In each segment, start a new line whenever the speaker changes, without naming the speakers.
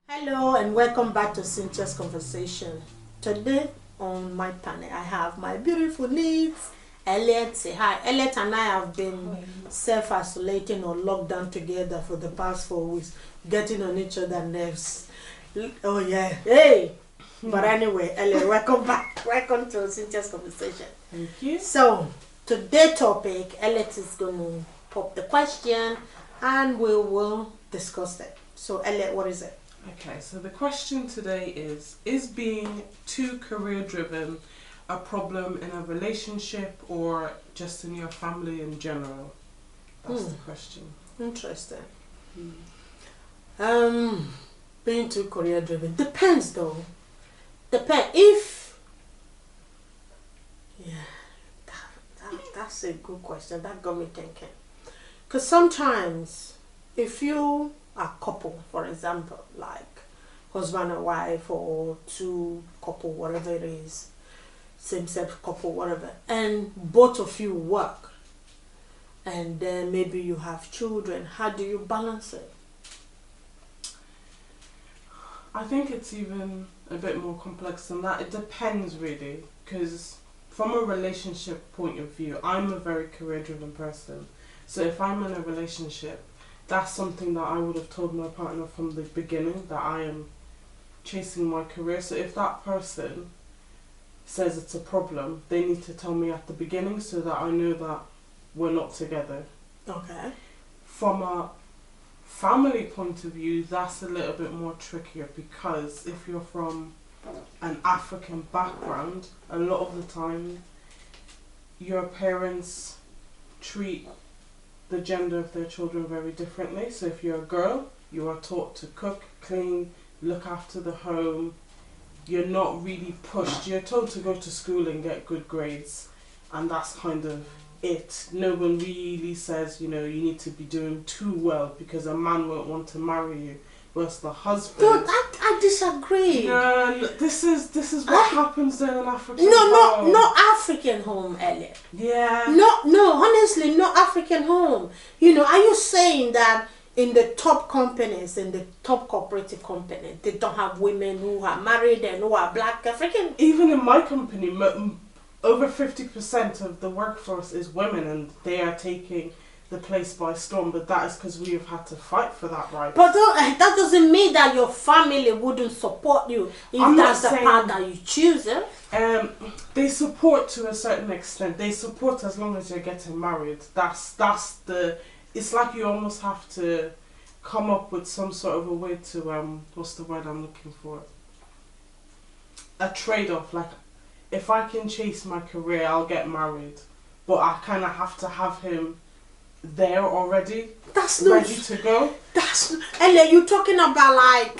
Hello and welcome back to Cynthia's Conversation. Today on my panel I have my beautiful niece Elette. Say hi. Elette and I have been self-isolating or locked down together for the past 4 weeks, getting on each other's nerves. Oh yeah, hey! But anyway, Elette, welcome back. Welcome to Cynthia's Conversation.
Thank you.
So today's topic, Elette is going to pop the question and we will discuss it. So Elette, what is it?
Okay, so the question today is being too career driven a problem in a relationship or just in your family in general? That's the question.
Interesting. Being too career driven depends though. If that's a good question. That got me thinking. Because sometimes if you are couple, for example, like husband and wife or two couple, whatever it is, same-sex couple, whatever, and both of you work, and then maybe you have children, how do you balance it?
I think it's even a bit more complex than that. It depends really, because from a relationship point of view, I'm a very career driven person. So if I'm in a relationship, that's something that I would have told my partner from the beginning, that I am chasing my career. So if that person says it's a problem, they need to tell me at the beginning so that I know that we're not together.
Okay.
From a family point of view, that's a little bit more trickier, because if you're from an African background, a lot of the time your parents treat the gender of their children very differently. So if you're a girl, you are taught to cook, clean, look after the home. You're not really pushed. You're told to go to school and get good grades, and that's kind of it. No one really says, you need to be doing too well because a man won't want to marry you. Whereas the husband...
No, I disagree.
No, this is what happens in an African
home. No African home, Elliot.
Yeah.
No, honestly, no African home. Are you saying that in the top companies, in the top cooperative companies, they don't have women who are married and who are black African?
Even in my company, over 50% of the workforce is women, and they are taking the place by storm. But that is because we have had to fight for that right.
But that doesn't mean that your family wouldn't support you if that's the path that you choose.
They support to a certain extent. They support as long as you're getting married. It's like you almost have to come up with some sort of a way to what's the word I'm looking for? A trade-off. Like, if I can chase my career, I'll get married, but I kind of have to have him there already, ready to go. And you're talking about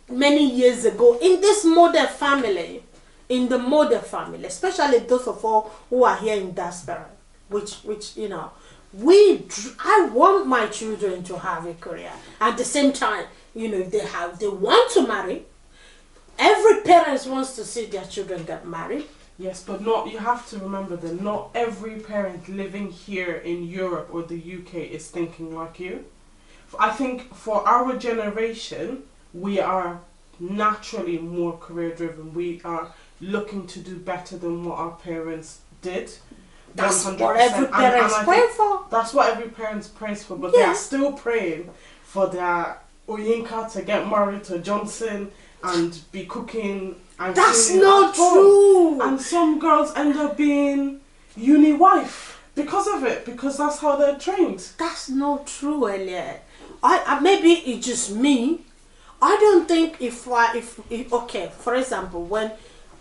many years ago in this modern family, especially those of us who are here in diaspora, which I want my children to have a career. At the same time, if they want to marry, every parent wants to see their children get married.
Yes, but you have to remember that not every parent living here in Europe or the UK is thinking like you. I think for our generation, we are naturally more career driven. We are looking to do better than what our parents did.
That's 100%. What every parent prays for.
That's what every parent prays for, but they are still praying for their Oyinka to get married to Johnson and be cooking. And
that's not true.
And some girls end up being uni wife because of it, because that's how they're trained.
That's not true, Elliot. I maybe it's just me. I don't think if okay, for example, when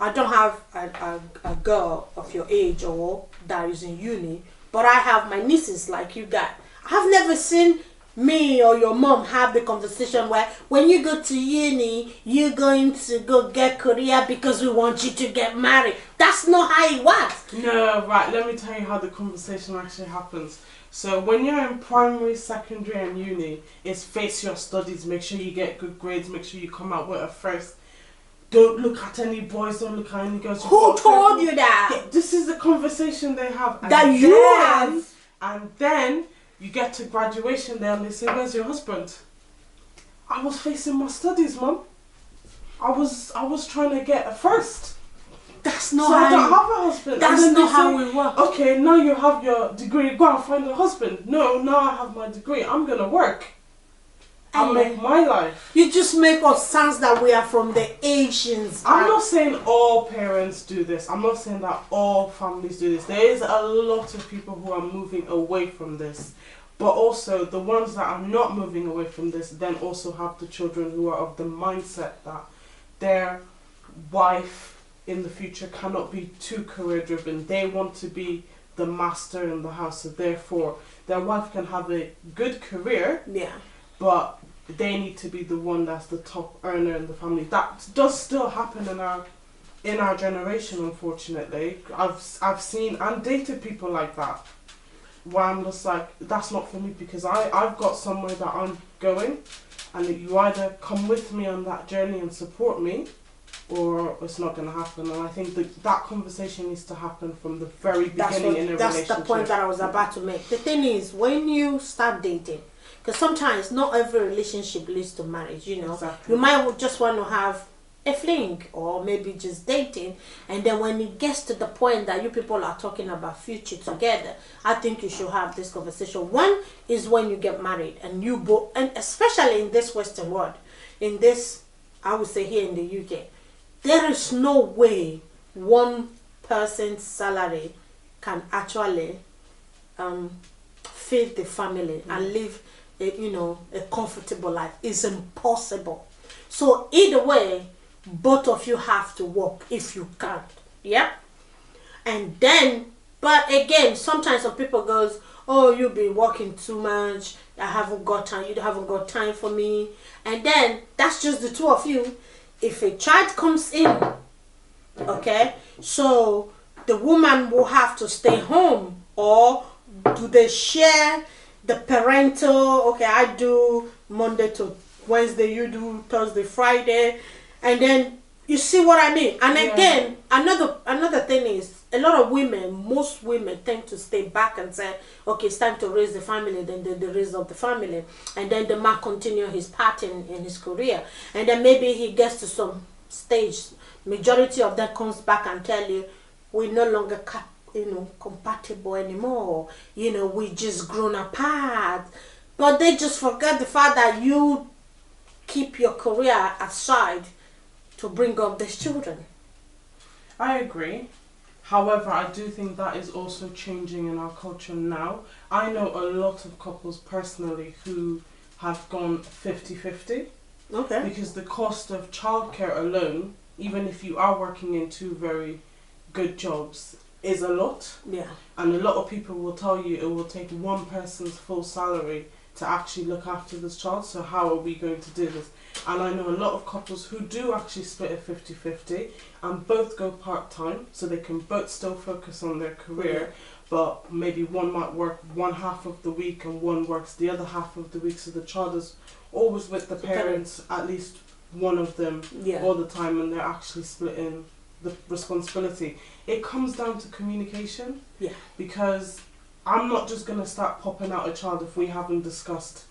I don't have a girl of your age or that is in uni, but I have my nieces like you got. I've never seen me or your mom have the conversation where when you go to uni, you're going to go get career because we want you to get married. That's not how it works.
No, right. Let me tell you how the conversation actually happens. So when you're in primary, secondary and uni, it's face your studies, make sure you get good grades, make sure you come out with a first. Don't look at any boys, don't look at any girls.
Who told you that?
Yeah, this is the conversation they have.
That you have?
And then you get to graduation day and they say, where's your husband? I was facing my studies, Mum. I was trying to get a first.
That's not
So
how
I don't have a husband.
That's
And then
not
they
how
say,
we work.
okay, now you have your degree, go and find a husband. No, now I have my degree. I'm going to work. I'll make my life.
You just make us sound that we are from the Asians.
I'm not saying all parents do this. I'm not saying that all families do this. There is a lot of people who are moving away from this. But also the ones that are not moving away from this then also have the children who are of the mindset that their wife in the future cannot be too career driven. They want to be the master in the house, so therefore their wife can have a good career, but they need to be the one that's the top earner in the family. That does still happen in our generation, unfortunately. I've seen and dated people like that, where I'm just like, that's not for me, because I've got somewhere that I'm going, and you either come with me on that journey and support me, or it's not going to happen. And I think that conversation needs to happen from the very beginning in a relationship.
That's the point that I was about to make. The thing is, when you start dating, because sometimes not every relationship leads to marriage, you know.
Exactly.
You might just want to have a fling, or maybe just dating, and then when it gets to the point that you people are talking about future together, I think you should have this conversation. One is when you get married, and you both, and especially in this Western world, in this, I would say here in the UK, there is no way one person's salary can actually feed the family and live a comfortable life. It's impossible. So either way, both of you have to work if you can. Yeah. And then, but again, sometimes some people goes, oh, you've been working too much, I haven't got time, you haven't got time for me. And then that's just the two of you. If a child comes in, okay, so the woman will have to stay home, or do they share the parental, okay, I do Monday to Wednesday, you do Thursday, Friday, and then you see what I mean. And again, another thing is, a lot of women, most women tend to stay back and say, okay, it's time to raise the family, then the raise of the family, and then the man continue his path in his career, and then maybe he gets to some stage, majority of them comes back and tell you, we're no longer compatible anymore, we just grown apart. But they just forget the fact that you keep your career aside to bring up these children.
I agree. However, I do think that is also changing in our culture now. I know a lot of couples personally who have gone 50-50.
Okay.
Because the cost of childcare alone, even if you are working in two very good jobs, is a lot.
Yeah.
And a lot of people will tell you it will take one person's full salary to actually look after this child, so how are we going to do this? And I know a lot of couples who do actually split it 50-50 and both go part-time, so they can both still focus on their career, but maybe one might work one half of the week and one works the other half of the week, so the child is always with the parents, at least one of them all the time, and they're actually splitting the responsibility. It comes down to communication, because I'm not just going to start popping out a child if we haven't discussed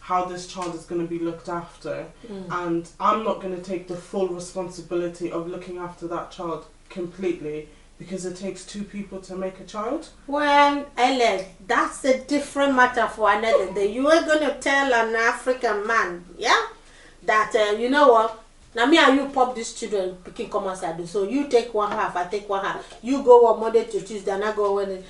how this child is going to be looked after, and I'm not going to take the full responsibility of looking after that child completely, because it takes two people to make a child.
Well, Elette, that's a different matter for another day. You are going to tell an African man, that you know what, now me and you pop these children picking come outside, so you take one half, I take one half, you go on Monday to Tuesday and I go on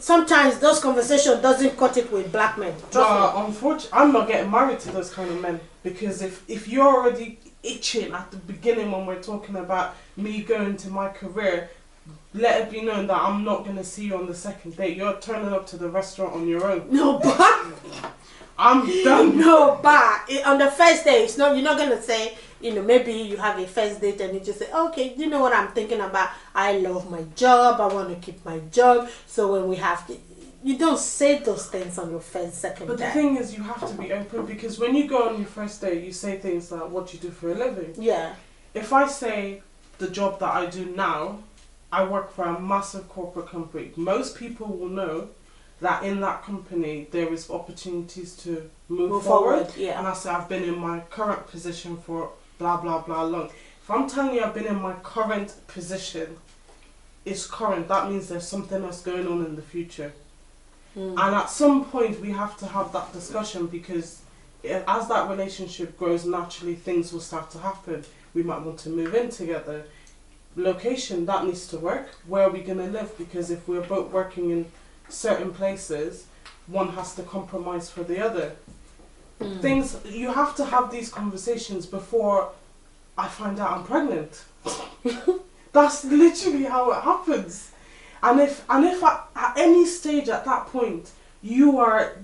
sometimes those conversations doesn't cut it with black men.
Unfortunately, I'm not getting married to those kind of men, because if you're already itching at the beginning when we're talking about me going to my career, let it be known that I'm not going to see you on the second date. You're turning up to the restaurant on your own.
No, but
I'm done.
No, but on the first day, it's not. You're not gonna say, maybe you have a first date and you just say, okay, you know what I'm thinking about? I love my job. I want to keep my job. So when we have to, you don't say those things on your second
But
date.
the thing is, you have to be open, because when you go on your first date, you say things like what you do for a living.
Yeah.
If I say the job that I do now, I work for a massive corporate company, most people will know that in that company there is opportunities to move
forward.
forward.
Yeah.
And I say I've been in my current position for blah blah blah long. If I'm telling you I've been in my current position, it's current. That means there's something else going on in the future. And at some point we have to have that discussion, because as that relationship grows, naturally things will start to happen. We might want to move in together. Location, that needs to work. Where are we going to live? Because if we're both working in certain places, one has to compromise for the other. Things, you have to have these conversations before I find out I'm pregnant. That's literally how it happens. And if at any stage at that point you are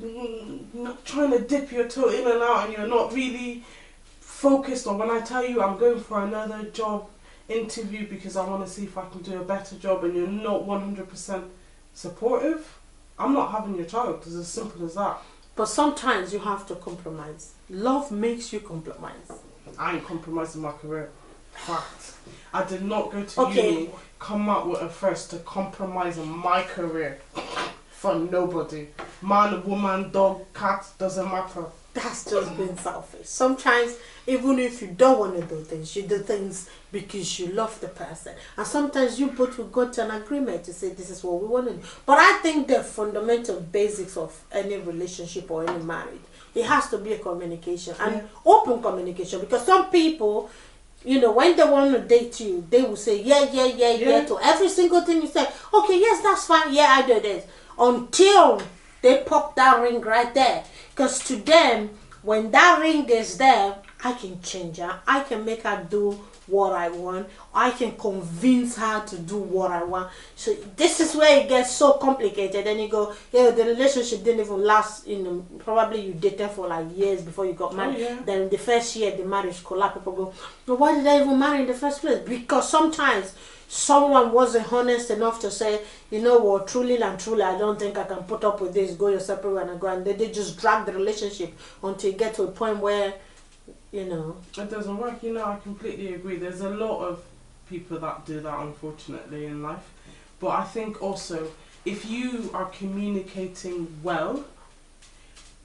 not trying to dip your toe in and out, and you're not really focused on, when I tell you I'm going for another job interview because I want to see if I can do a better job, and you're not 100% supportive, I'm not having your child. It's as simple as that.
But sometimes you have to compromise. Love makes you compromise.
I ain't compromising my career. Fact. I did not go to uni, come out with a first to compromise on my career for nobody. Man, woman, dog, cat, doesn't matter.
That's just being selfish. Sometimes, even if you don't want to do things, you do things because you love the person. And sometimes you both will go to an agreement to say this is what we want to do. But I think the fundamental basics of any relationship or any marriage, it has to be a communication and open communication. Because some people, you know, when they want to date you, they will say yeah to every single thing you say. Okay, yes, that's fine. Yeah, I do this. Until they pop that ring right there. Because to them, when that ring is there, I can change her. I can make her do what I want. I can convince her to do what I want. So this is where it gets so complicated. Then you go, yeah, the relationship didn't even last, you know, probably you dated for like years before you got married. Then the first year the marriage collapsed. People go, well, why did I even marry in the first place? Because sometimes someone wasn't honest enough to say, you know what, truly and truly, I don't think I can put up with this, go your separate way and go. And they just drag the relationship until you get to a point where, you know,
it doesn't work. You know, I completely agree. There's a lot of people that do that, unfortunately, in life. But I think also, if you are communicating well,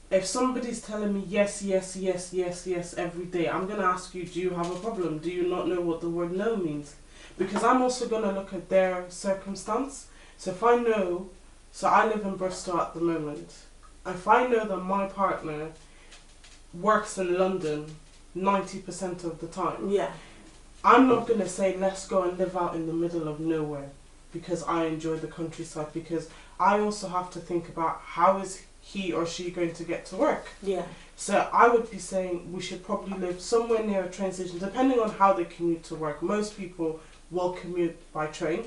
if somebody's telling me yes every day, I'm going to ask you, do you have a problem? Do you not know what the word no means? Because I'm also going to look at their circumstance. So if I know, so I live in Bristol at the moment. If I know that my partner works in London 90% of the time, I'm not going to say let's go and live out in the middle of nowhere because I enjoy the countryside, because I also have to think about how is he or she going to get to work. So I would be saying we should probably live somewhere near a train station, depending on how they commute to work. Most people will commute by train.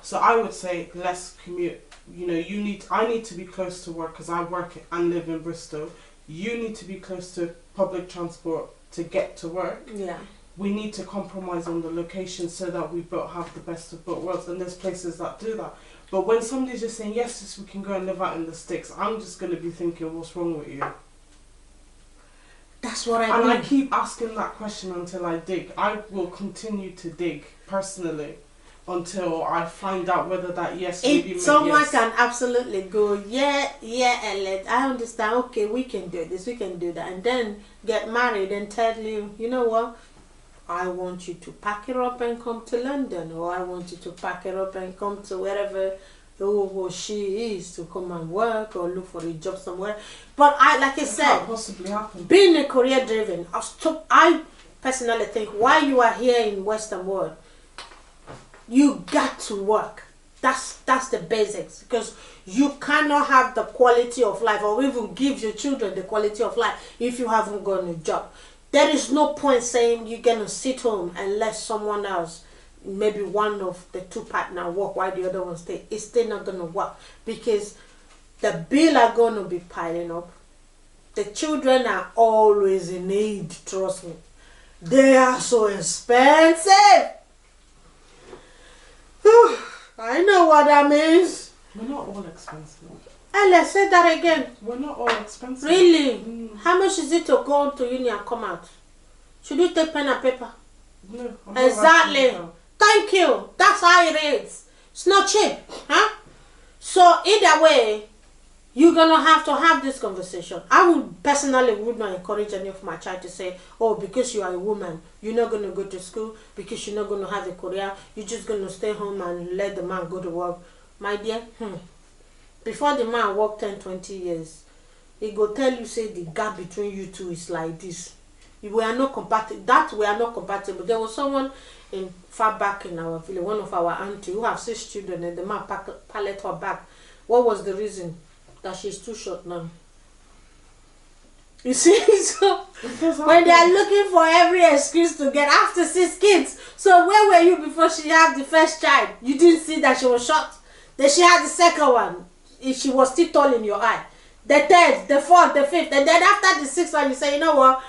So I would say let's commute. You know, I need to be close to work because I work and live in Bristol. You need to be close to public transport to get to work. We need to compromise on the location so that we both have the best of both worlds. And there's places that do that. But when somebody's just saying yes, we can go and live out in the sticks, I'm just going to be thinking, what's wrong with you?
That's what I mean.
And I keep asking that question until I dig. I will continue to dig personally until I find out whether that yes really meant
someone
yes.
can absolutely go, Elette, I understand, okay, we can do this, we can do that, and then get married and tell you, you know what, I want you to pack it up and come to London, or I want you to pack it up and come to wherever who or she is to come and work or look for a job somewhere. But like I said,
can't possibly happen. Being
a career driven, I personally think while you are here in Western world, you got to work. That's the basics, because you cannot have the quality of life or even give your children the quality of life if you haven't got a job. There is no point saying you're gonna sit home and let someone else, maybe one of the two partner, work while the other one stay. It's still not gonna work, because the bill are gonna be piling up. The children are always in need, trust me. They are so expensive. I know what that means.
We're not all expensive.
And let's say that again.
We're not all expensive.
Really? How much is it to go to uni and come out? Should you take pen and paper?
No.
Exactly. Thank you. That's how it is. It's not cheap. Huh? So either way, You're gonna have to have this conversation. I would personally would not encourage any of my child to say, "Oh, because you are a woman, you're not gonna go to school. Because you're not gonna have a career, you're just gonna stay home and let the man go to work." My dear, before the man work 10, 20 years, he go tell you say the gap between you two is like this. We are not compatible. That we are not compatible. There was someone in far back in our village, one of our auntie who have 6 children, and the man pallet her back. What was the reason? That she's too short now. You see, so when they are looking for every excuse to get after 6 kids. So where were you before she had the first child? You didn't see that she was short. Then she had the second one. She was still tall in your eye. The third, the fourth, the fifth, and then after the 6th one, you say, you know what?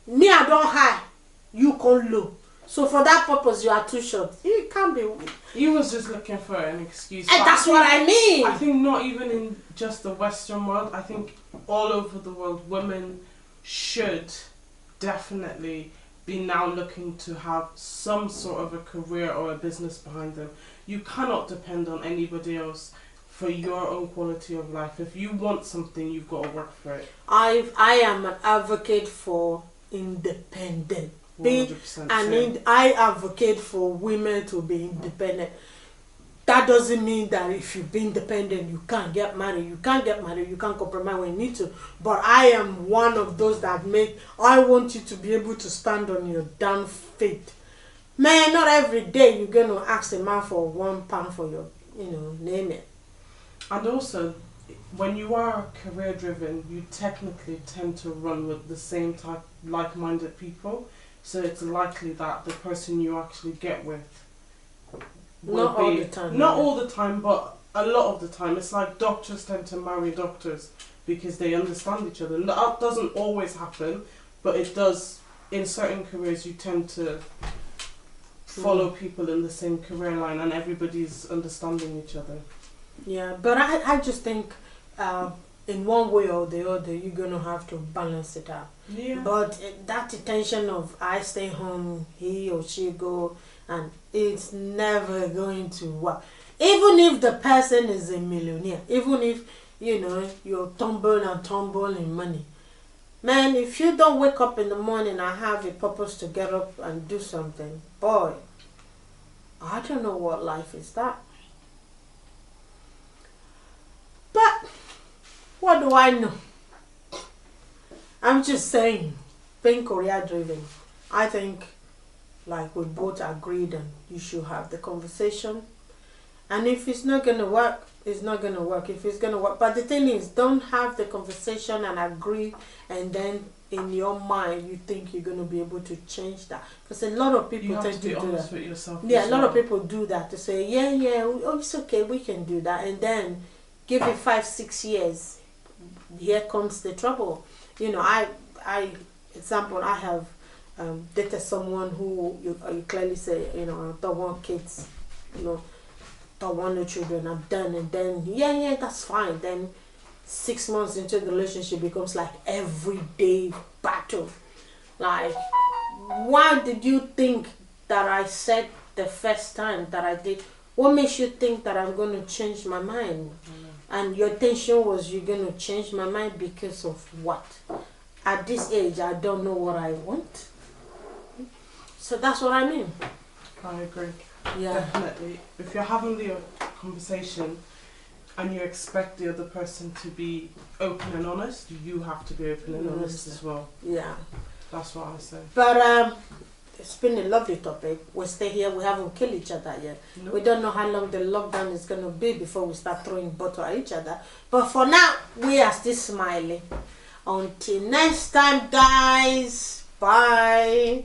Me, I don't high. You come low. So for that purpose, you are too short. It can't be.
He was just looking for an excuse.
And that's what I mean.
I think not even in just the Western world. I think all over the world, women should definitely be now looking to have some sort of a career or a business behind them. You cannot depend on anybody else for your own quality of life. If you want something, you've got to work for it.
I am an advocate for independent.
100%.
I advocate for women to be independent. That doesn't mean that if you be independent, you can't get married. You can't get married. You can't compromise when you need to. But I am one of those that I want you to be able to stand on your damn feet. Man, not every day you're going to ask a man for £1 for your, name it.
And also, when you are career driven, you technically tend to run with the same type like-minded people. So it's likely that the person you actually get with will
not all the time.
Not all the time, but a lot of the time. It's like doctors tend to marry doctors because they understand each other. That doesn't always happen, but it does. In certain careers, you tend to follow people in the same career line and everybody's understanding each other.
Yeah, but I just think in one way or the other, you're going to have to balance it out.
Yeah.
But that intention of I stay home, he or she go, and it's never going to work. Even if the person is a millionaire, even if, you're tumble in money. Man, if you don't wake up in the morning and have a purpose to get up and do something, boy, I don't know what life is that. But what do I know? I'm just saying, being career driven, I think like we both agreed and you should have the conversation. And if it's not going to work, it's not going to work. If it's going to work. But the thing is, don't have the conversation and agree and then in your mind you think you're going to be able to change that. Because a lot of people tend to do that.
With yourself.
Yeah, a lot of people do that to say, oh, it's okay, we can do that. And then give it 5-6 years, here comes the trouble. I example, I have dated someone who you clearly say, I don't want kids, don't want no children, I'm done. And then, that's fine. Then 6 months into the relationship becomes like everyday battle. Like, why did you think that I said the first time that I did? What makes you think that I'm going to change my mind? And your intention was you're going to change my mind because of what? At this age, I don't know what I want. So that's what I mean.
I agree.
Yeah.
Definitely. If you're having the conversation and you expect the other person to be open and honest, you have to be open and honest as well.
Yeah.
That's what I say.
But it's been a lovely topic. We stay here. We haven't killed each other yet. Nope. We don't know how long the lockdown is going to be before we start throwing bottle at each other. But for now, we are still smiling. Until next time, guys. Bye.